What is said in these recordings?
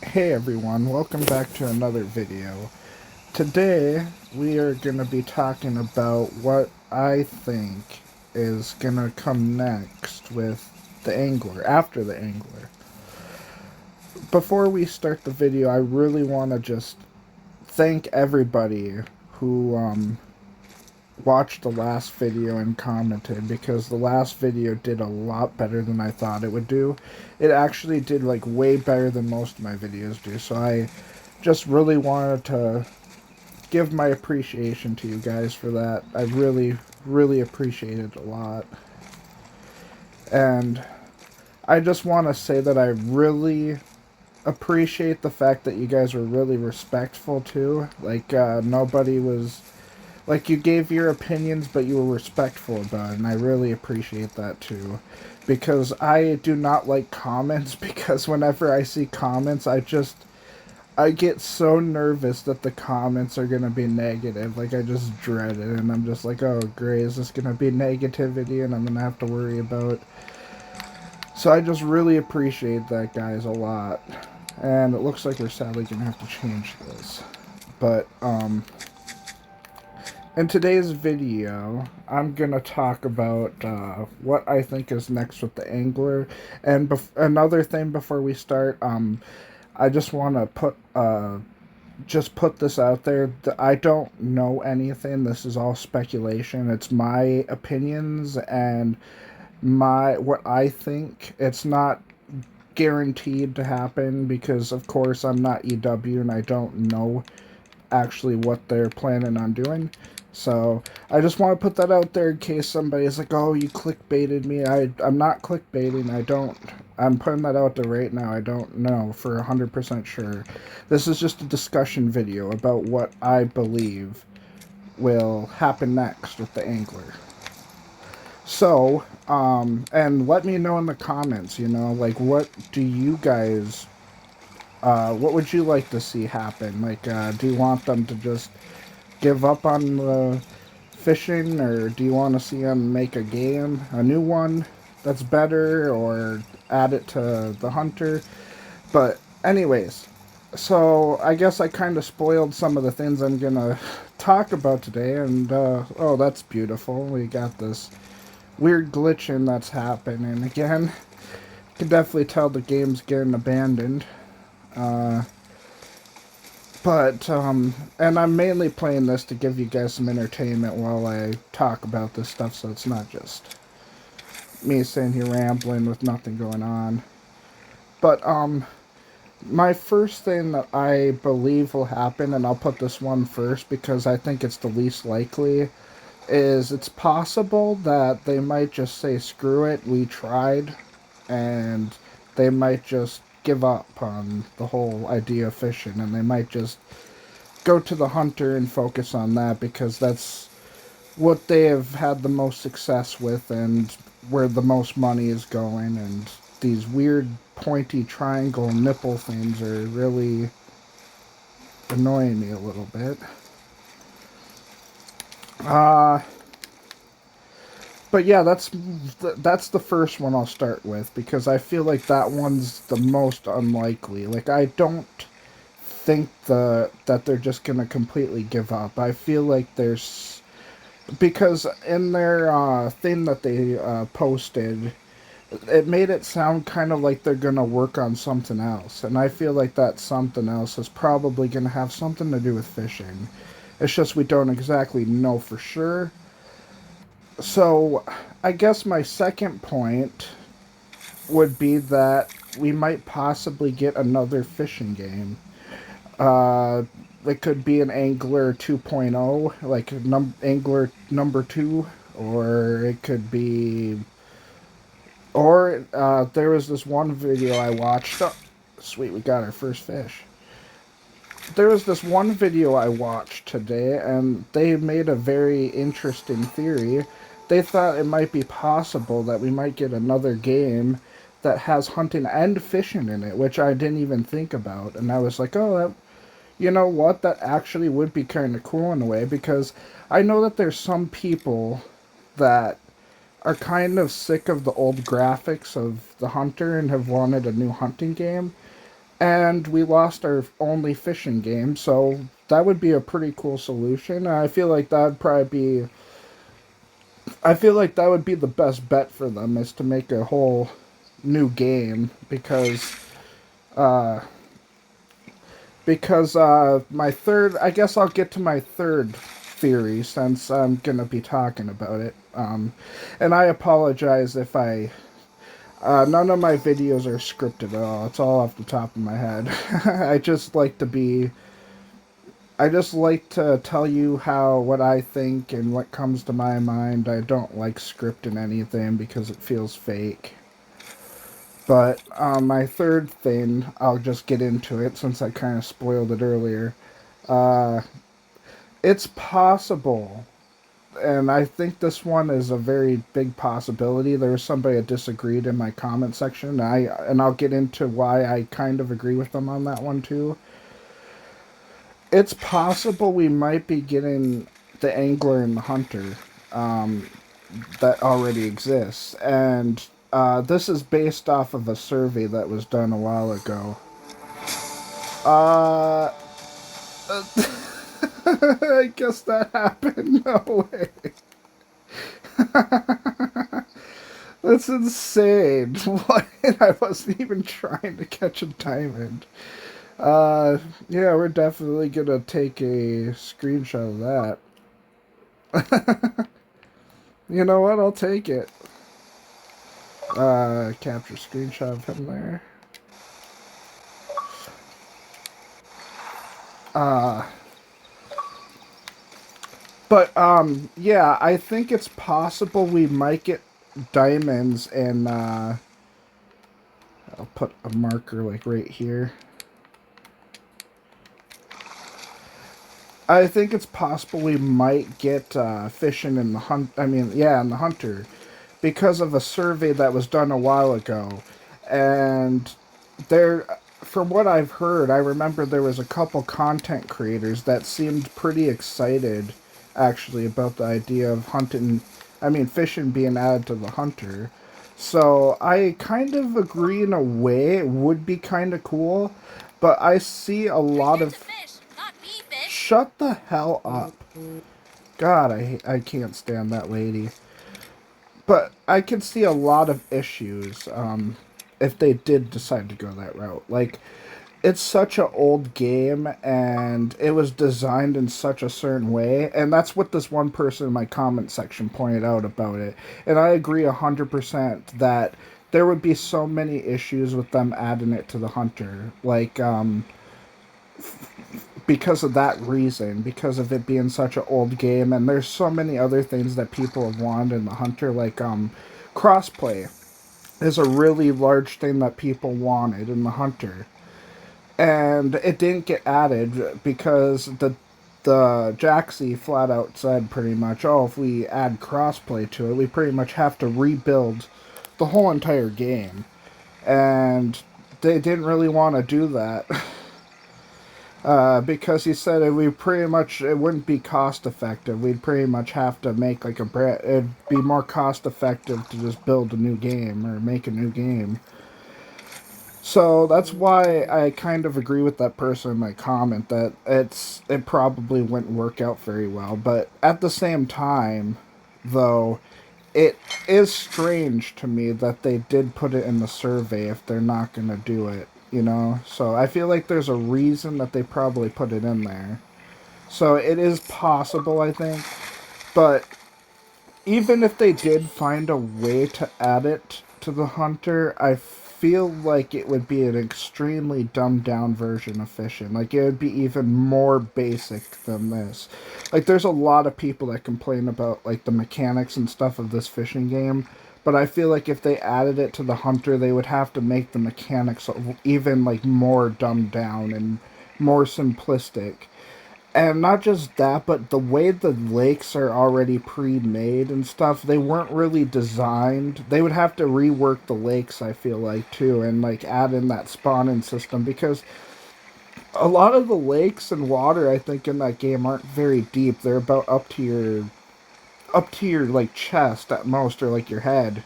Hey everyone, welcome back to another video. Today we are going to be talking about what I think is going to come next with the Angler, after the Angler. Before we start the video, I really want to just thank everybody who watched the last video and commented, because the last video did a lot better than I thought it would do. It actually did like way better than most of my videos do, so I just really wanted to give my appreciation to you guys for that. I really appreciate it a lot. And I just want to say that I really appreciate the fact that you guys were really respectful too. Like, nobody was. Like, you gave your opinions, but you were respectful about it, and I really appreciate that too. Because I do not like comments, because whenever I see comments, I get so nervous that the comments are gonna be negative. Like, I just dread it, and I'm just like, oh, great, is this gonna be negativity, and I'm gonna have to worry about. So I just really appreciate that, guys, a lot. And it looks like we're sadly gonna have to change this. But in today's video, I'm gonna talk about what I think is next with the Angler. And another thing before we start, I just want to put this out there. I don't know anything. This is all speculation. It's my opinions and my what I think. It's not guaranteed to happen, because of course I'm not EW and I don't know actually what they're planning on doing. So I just want to put that out there in case somebody's like, "Oh, you clickbaited me." I'm not clickbaiting. I don't. I'm putting that out there right now. I don't know for 100% sure. This is just a discussion video about what I believe will happen next with the Angler. So, and let me know in the comments. Like, what do you guys? What would you like to see happen? Like, do you want them to just give up on the fishing, or do you want to see them make a game, a new one that's better, or add it to the hunter? But anyways, so I guess I kind of spoiled some of the things I'm gonna talk about today. And oh, that's beautiful. We got this weird glitching that's happening again. You can definitely tell the game's getting abandoned. Uh, and I'm mainly playing this to give you guys some entertainment while I talk about this stuff, so it's not just me sitting here rambling with nothing going on. But, my first thing that I believe will happen, and I'll put this one first because I think it's the least likely, is it's possible that they might just say, screw it, we tried, and they might just give up on the whole idea of fishing, and they might just go to the hunter and focus on that, because that's what they have had the most success with and where the most money is going. And these weird pointy triangle nipple things are really annoying me a little bit. Uh but yeah, that's the first one I'll start with, because I feel like that one's the most unlikely. Like, I don't think that they're just gonna completely give up. I feel like there's, because in their thing that they posted, it made it sound kind of like they're gonna work on something else, and I feel like that something else is probably gonna have something to do with fishing. It's just we don't exactly know for sure. So, I guess my second point would be that we might possibly get another fishing game. Uh, it could be an Angler 2.0, like Angler number 2, or it could be. Or there was this one video I watched. Oh, sweet, we got our first fish. There was this one video I watched today, and they made a very interesting theory. They thought it might be possible that we might get another game that has hunting and fishing in it, which I didn't even think about. And I was like, oh, you know what? That actually would be kind of cool in a way, because I know that there's some people that are kind of sick of the old graphics of the hunter and have wanted a new hunting game. and we lost our only fishing game. So that would be a pretty cool solution. I feel like that'd probably be. I feel like that would be the best bet for them is to make a whole new game because my third. I guess I'll get to my third theory since I'm gonna be talking about it. And I apologize if I. None of my videos are scripted at all. It's all off the top of my head. I just like to be I just like to tell you what I think and what comes to my mind. I don't like scripting anything because it feels fake. But my third thing, I'll just get into it since I kind of spoiled it earlier. Uh, it's possible, and I think this one is a very big possibility. There was somebody that disagreed in my comment section. And I'll get into why I kind of agree with them on that one too. It's possible we might be getting the angler and the hunter um, that already exists, and this is based off of a survey that was done a while ago. Uh, I guess that happened. No way. That's insane. What? I wasn't even trying to catch a diamond. Yeah, we're definitely gonna take a screenshot of that. You know what? I'll take it. Capture screenshot of him there. Uh, yeah, I think it's possible we might get diamonds and, I'll put a marker, like, right here. I think it's possible we might get, fishing in the in the hunter, because of a survey that was done a while ago. And there, from what I've heard, I remember there was a couple content creators that seemed pretty excited, actually, about the idea of fishing being added to the hunter. So I kind of agree in a way. It would be kind of cool, but I see a lot of. Fish, not me, fish. Shut the hell up. God, I can't stand that lady. But I can see a lot of issues if they did decide to go that route. Like, it's such an old game, and it was designed in such a certain way, and that's what this one person in my comment section pointed out about it. And I agree 100% that there would be so many issues with them adding it to the hunter. Like, because of that reason, because of it being such an old game, and there's so many other things that people have wanted in the hunter, like crossplay is a really large thing that people wanted in the hunter, and it didn't get added because the Jaxie flat out said pretty much, oh, if we add crossplay to it, we pretty much have to rebuild the whole entire game, and they didn't really want to do that. Because he said it wouldn't be cost effective. We'd pretty much have to make like it'd be more cost effective to just build a new game or make a new game. So that's why I kind of agree with that person in my comment that it probably wouldn't work out very well. But at the same time, though, it is strange to me that they did put it in the survey if they're not going to do it, you know? So I feel like there's a reason that they probably put it in there. So it is possible, I think. But even if they did find a way to add it to the hunter, I feel like it would be an extremely dumbed down version of fishing. Like, it would be even more basic than this. Like, there's a lot of people that complain about like the mechanics and stuff of this fishing game, but I feel like if they added it to the hunter, they would have to make the mechanics even like more dumbed down and more simplistic. And not just that, but the way the lakes are already pre-made and stuff, they weren't really designed. They would have to rework the lakes, I feel like, too, and like add in that spawning system, because a lot of the lakes and water, I think, in that game aren't very deep. They're about up to your like chest at most, or like your head.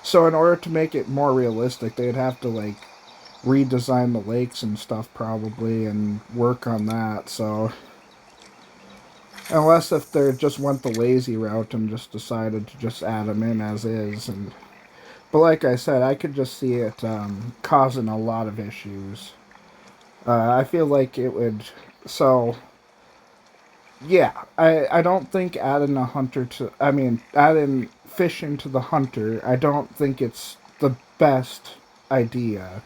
So in order to make it more realistic, they'd have to like redesign the lakes and stuff probably and work on that. So unless if they just went the lazy route and just decided to just add them in as is, and but like I said, I could just see it causing a lot of issues. I feel like it would. So yeah, I don't think adding a hunter to, I mean, adding fishing to the hunter, I don't think it's the best idea.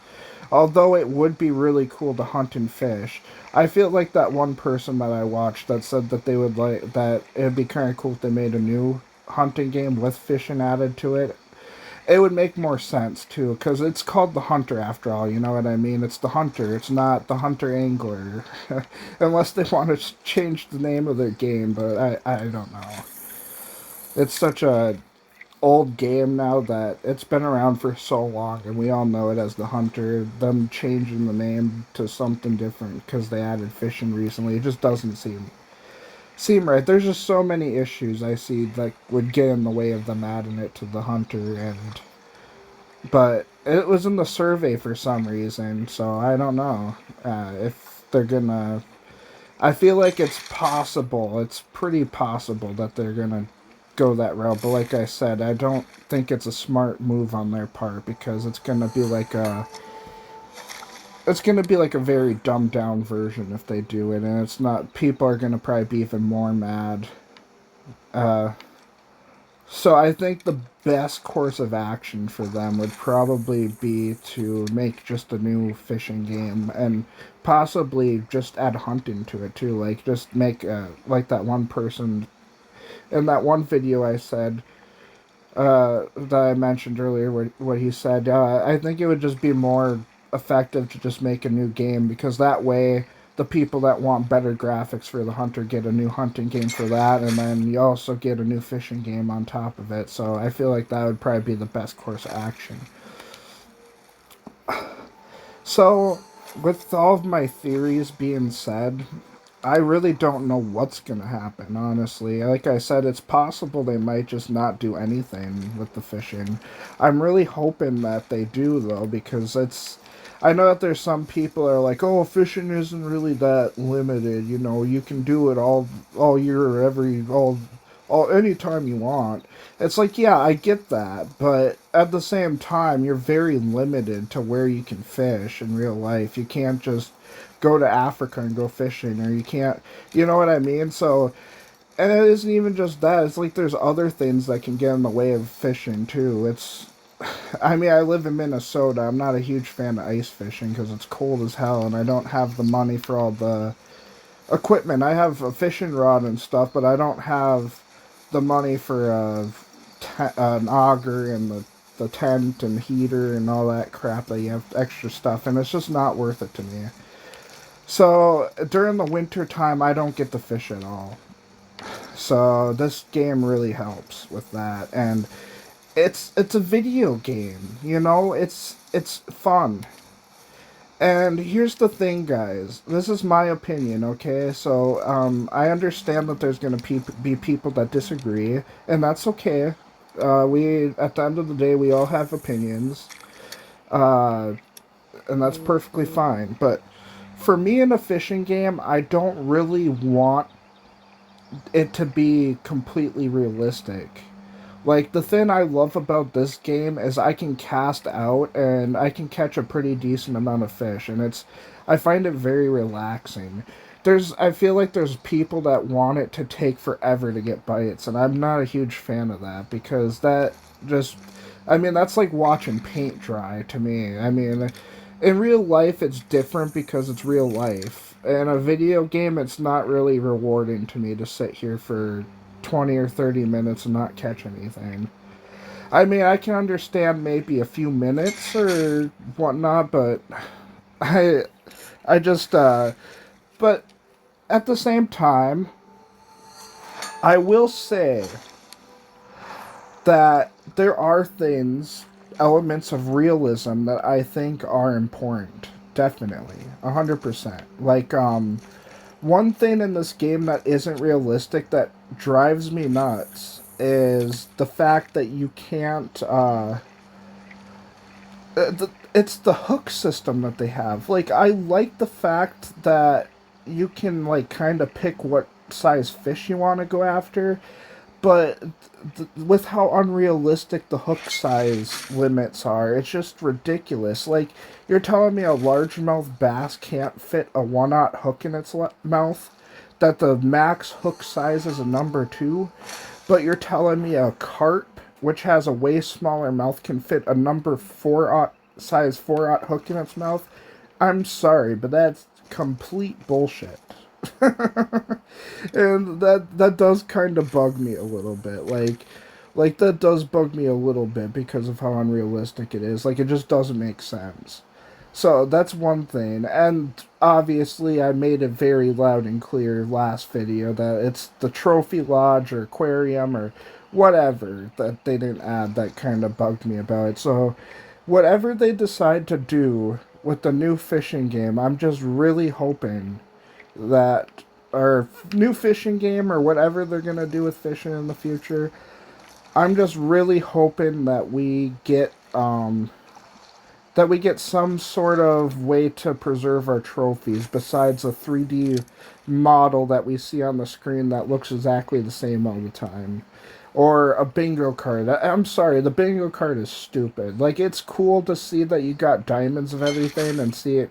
Although it would be really cool to hunt and fish. I feel like that one person that I watched that said that they would like, that it'd be kind of cool if they made a new hunting game with fishing added to it. It would make more sense too, because it's called the Hunter after all. You know what I mean? It's the Hunter. It's not the Hunter Angler, unless they want to change the name of their game. But I don't know. It's such a old game now that it's been around for so long, and we all know it as the Hunter. Them changing the name to something different because they added fishing recently, it just doesn't seem right. There's just so many issues I see that would get in the way of them adding it to the Hunter, and but it was in the survey for some reason, so I don't know if they're gonna. I feel like it's possible. It's pretty possible that they're gonna go that route. But like I said, I don't think it's a smart move on their part because it's gonna be like a. It's gonna be like a very dumbed down version if they do it, and it's not. People are gonna probably be even more mad. Uh, So I think the best course of action for them would probably be to make just a new fishing game and possibly just add hunting to it too. Like just make like that one person in that one video I said that I mentioned earlier, what he said. I think it would just be more effective to just make a new game because that way the people that want better graphics for the hunter get a new hunting game for that, and then you also get a new fishing game on top of it. So I feel like that would probably be the best course of action. So, with all of my theories being said, I really don't know what's gonna happen, honestly. Like I said, it's possible they might just not do anything with the fishing. I'm really hoping that they do, though, because it's. I know that there's some people that are like, oh, fishing isn't really that limited. You know, you can do it all year or all anytime you want. It's like, yeah, I get that, but at the same time, you're very limited to where you can fish in real life. You can't just go to Africa and go fishing, or you can't, you know what I mean? So, and it isn't even just that. It's like there's other things that can get in the way of fishing too. I mean, I live in Minnesota. I'm not a huge fan of ice fishing because it's cold as hell, and I don't have the money for all the equipment. I have a fishing rod and stuff, but I don't have the money for an auger and the tent and heater and all that crap that you have extra stuff, and it's just not worth it to me. So during the winter time, I don't get to fish at all. So this game really helps with that, and it's a video game. You know, it's fun. And here's the thing, guys. This is my opinion, okay? So I understand that there's gonna be people that disagree, and that's okay. We at the end of the day, we all have opinions, uh, and that's perfectly fine. But for me in a fishing game, I don't really want it to be completely realistic. Like, the thing I love about this game is I can cast out and I can catch a pretty decent amount of fish, and I find it very relaxing. I feel like there's people that want it to take forever to get bites, and I'm not a huge fan of that because that just, I mean, that's like watching paint dry to me. I mean, in real life, it's different because it's real life. In a video game, it's not really rewarding to me to sit here for 20 or 30 minutes and not catch anything. I mean, I can understand maybe a few minutes or whatnot, but I, I just, but at the same time, I will say that there are elements of realism that I think are important. Definitely. 100%. Like, one thing in this game that isn't realistic that drives me nuts is the fact that you can't it's the hook system that they have. Like, I like the fact that you can, like, kind of pick what size fish you want to go after, but with how unrealistic the hook size limits are, it's just ridiculous. Like, you're telling me a largemouth bass can't fit a 1/0 hook in its mouth, that the max hook size is a number 2, but you're telling me a carp, which has a way smaller mouth, can fit a number 4/0 size 4/0 hook in its mouth? I'm sorry, but that's complete bullshit. And that does kind of bug me a little bit. Like that does bug me a little bit because of how unrealistic it is. Like, it just doesn't make sense. So that's one thing. And obviously I made it very loud and clear last video that it's the trophy lodge or aquarium or whatever that they didn't add that kind of bugged me about it. So whatever they decide to do with the new fishing game, I'm just really hoping that our new fishing game or whatever they're going to do with fishing in the future, I'm just really hoping that we get some sort of way to preserve our trophies besides a 3D model that we see on the screen that looks exactly the same all the time. Or a bingo card. I'm sorry, the bingo card is stupid. Like, it's cool to see that you got diamonds of everything and see it.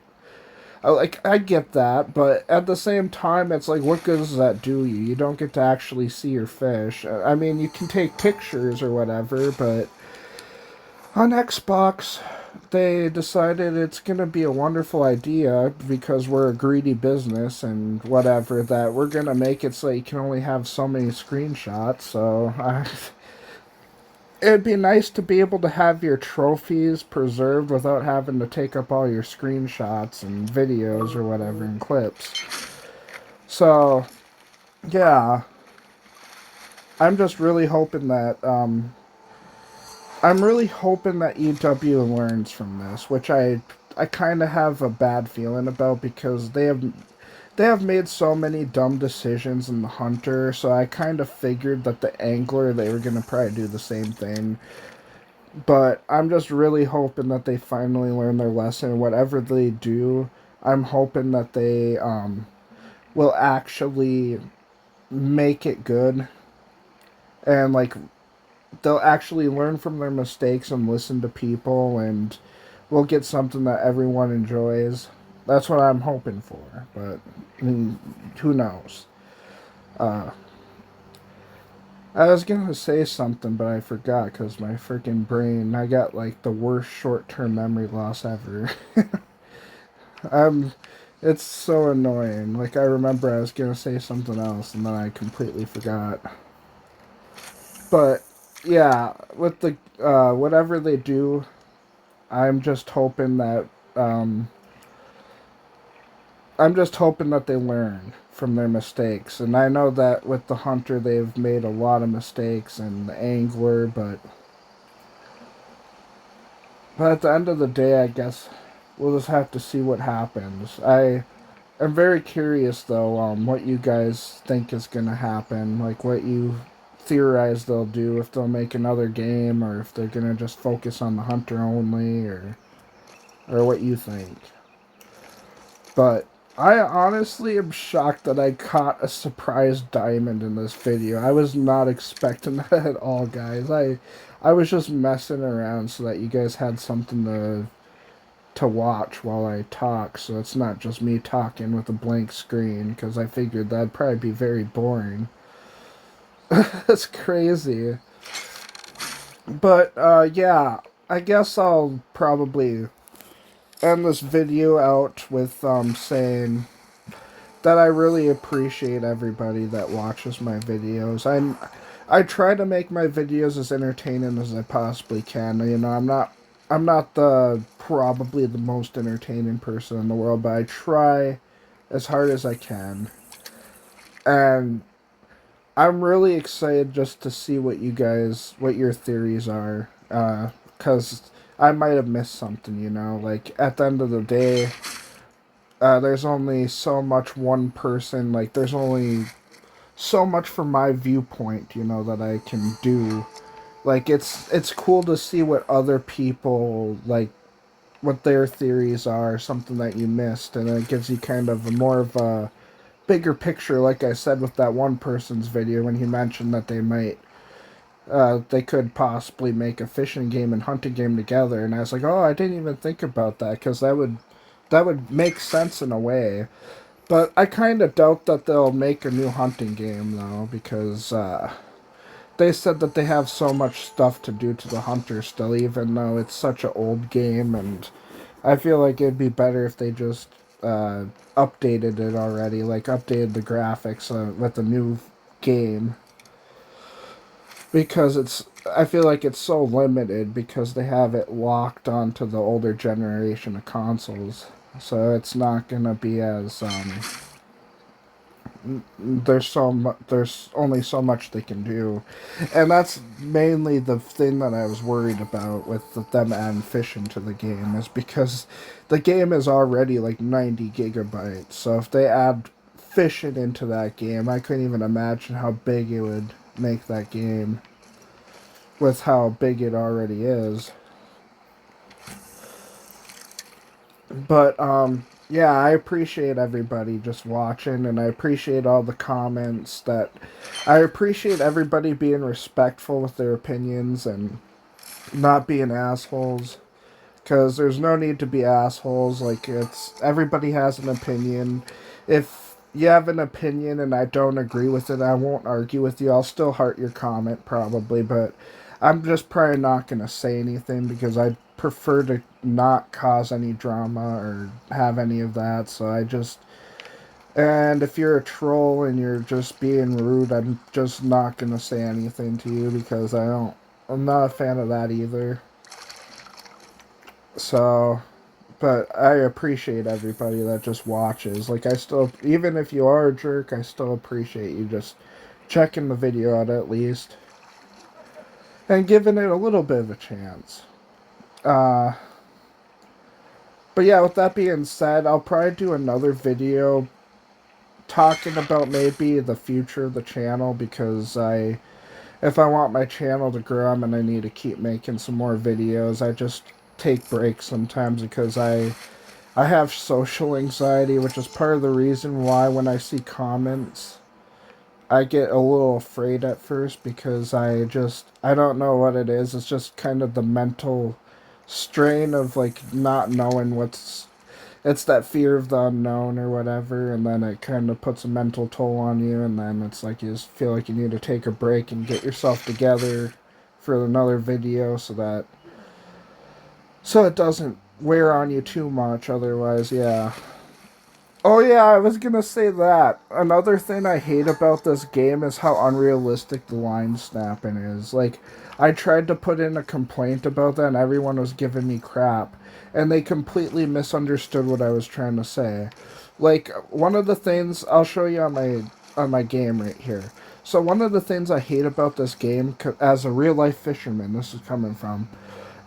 Like, I get that, but at the same time, it's like, what good does that do you? You don't get to actually see your fish. I mean, you can take pictures or whatever, but on Xbox, they decided it's going to be a wonderful idea because we're a greedy business and whatever, that we're going to make it so you can only have so many screenshots. So it'd be nice to be able to have your trophies preserved without having to take up all your screenshots and videos or whatever and clips. So, yeah, I'm just really hoping that I'm really hoping that EW learns from this, which I kind of have a bad feeling about because they have made so many dumb decisions in the Hunter, so I kind of figured that the Angler they were gonna probably do the same thing. But I'm just really hoping that they finally learn their lesson. Whatever they do, I'm hoping that they will actually make it good and like they'll actually learn from their mistakes and listen to people, and we'll get something that everyone enjoys. That's what I'm hoping for, but I mean, who knows? Uh, I was gonna say something, but I forgot because my freaking brain. I got like the worst short-term memory loss ever. I'm. It's so annoying. Like, I remember I was gonna say something else and then I completely forgot. But yeah, with the whatever they do, I'm just hoping that um, I'm just hoping that they learn from their mistakes. And I know that with the Hunter, they've made a lot of mistakes, and the Angler, but at the end of the day, I guess we'll just have to see what happens. I am very curious though, what you guys think is gonna happen, like what you theorize they'll do, if they'll make another game or if they're gonna just focus on the Hunter only, or what you think. But I honestly am shocked that I caught a surprise diamond in this video. I was not expecting that at all, guys. I was just messing around so that you guys had something to watch while I talk, so it's not just me talking with a blank screen, because I figured that'd probably be very boring. That's crazy. But yeah, I guess I'll probably end this video out with saying that I really appreciate everybody that watches my videos. I try to make my videos as entertaining as I possibly can. You know, I'm not the probably the most entertaining person in the world, but I try as hard as I can. And I'm really excited just to see what your theories are, because I might have missed something, you know. Like, at the end of the day, there's only so much one person, like, there's only so much from my viewpoint, you know, that I can do. Like, it's cool to see what other people, like, what their theories are, something that you missed, and it gives you kind of a more of a bigger picture. Like I said with that one person's video when he mentioned that they could possibly make a fishing game and hunting game together, and I was like, oh, I didn't even think about that because that would make sense in a way. But I kind of doubt that they'll make a new hunting game though, because they said that they have so much stuff to do to the hunter still, even though it's such an old game, and I feel like it'd be better if they just uh, updated it already, like updated the graphics with a new game, because I feel like it's so limited because they have it locked onto the older generation of consoles, so it's not gonna be as there's only so much they can do, and that's mainly the thing that I was worried about with them adding fishing to the game, is because the game is already like 90 gigabytes. So if they add fishing into that game, I couldn't even imagine how big it would make that game with how big it already is. But yeah, I appreciate everybody just watching, and I appreciate all the comments. That I appreciate everybody being respectful with their opinions and not being assholes, because there's no need to be assholes. Like, it's everybody has an opinion. If you have an opinion and I don't agree with it, I won't argue with you. I'll still heart your comment probably, but I'm just probably not going to say anything because I prefer to not cause any drama or have any of that. So I just. And if you're a troll and you're just being rude, I'm just not going to say anything to you because I'm not a fan of that either. So, but I appreciate everybody that just watches. Like, I still, even if you are a jerk, I still appreciate you just checking the video out at least and giving it a little bit of a chance. Uh, but yeah, with that being said, I'll probably do another video talking about maybe the future of the channel, because if I want my channel to grow, I'm gonna need to keep making some more videos. I just take breaks sometimes because I have social anxiety, which is part of the reason why when I see comments, I get a little afraid at first, because I don't know what it is. It's just kind of the mental strain of like not knowing it's that fear of the unknown or whatever, and then it kind of puts a mental toll on you, and then it's like you just feel like you need to take a break and get yourself together for another video so it doesn't wear on you too much. Otherwise, yeah. Oh yeah, I was gonna say that. Another thing I hate about this game is how unrealistic the line snapping is. Like, I tried to put in a complaint about that and everyone was giving me crap. And they completely misunderstood what I was trying to say. Like, one of the things I'll show you on my game right here. So one of the things I hate about this game, as a real life fisherman, this is coming from,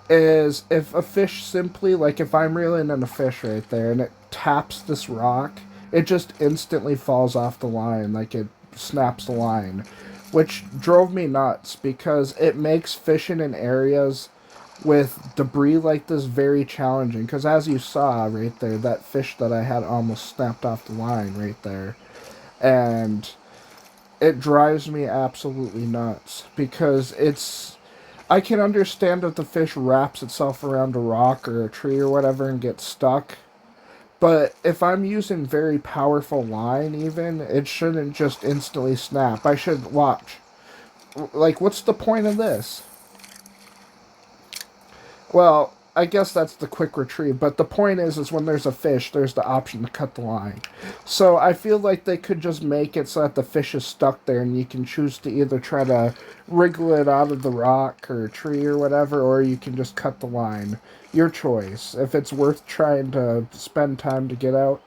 is if a fish simply, like if I'm reeling in a fish right there and it taps this rock, it just instantly falls off the line, like it snaps the line, which drove me nuts because it makes fishing in areas with debris like this very challenging. Because as you saw right there, that fish that I had almost snapped off the line right there, and it drives me absolutely nuts because I can understand if the fish wraps itself around a rock or a tree or whatever and gets stuck. But if I'm using very powerful line, even, it shouldn't just instantly snap. I should watch. Like, what's the point of this? Well, I guess that's the quick retrieve, but the point is when there's a fish, there's the option to cut the line. So I feel like they could just make it so that the fish is stuck there and you can choose to either try to wriggle it out of the rock or tree or whatever, or you can just cut the line. Your choice. If it's worth trying to spend time to get out,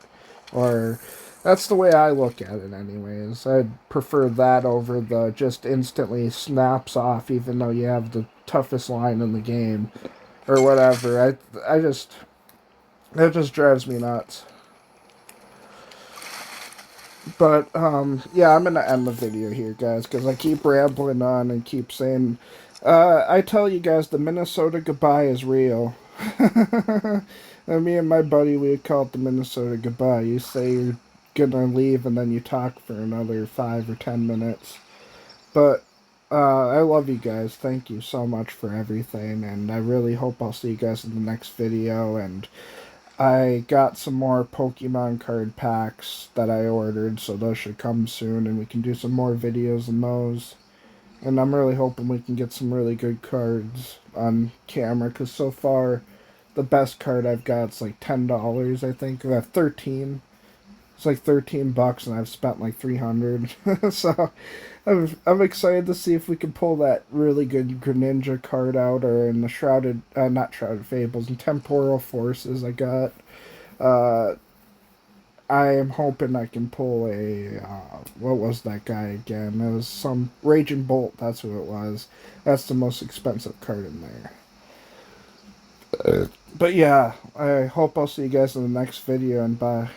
or that's the way I look at it anyways. I'd prefer that over the just instantly snaps off even though you have the toughest line in the game or whatever. I just It just drives me nuts. But yeah, I'm gonna end the video here, guys, because I keep rambling on and keep saying. I tell you guys, the Minnesota goodbye is real. And me and my buddy, we would call it the Minnesota goodbye. You say you're gonna leave, and then you talk for another 5 or 10 minutes. But I love you guys. Thank you so much for everything, and I really hope I'll see you guys in the next video. And I got some more Pokemon card packs that I ordered, so those should come soon, and we can do some more videos on those. And I'm really hoping we can get some really good cards on camera, because so far, the best card I've got is like $10, I think. I have 13. It's like $13, and I've spent like 300. So I'm excited to see if we can pull that really good Greninja card out, or in the Shrouded, not Shrouded Fables, and Temporal Forces I got. Uh, I am hoping I can pull a, what was that guy again? It was some Raging Bolt, that's who it was. That's the most expensive card in there. But yeah, I hope I'll see you guys in the next video, and bye.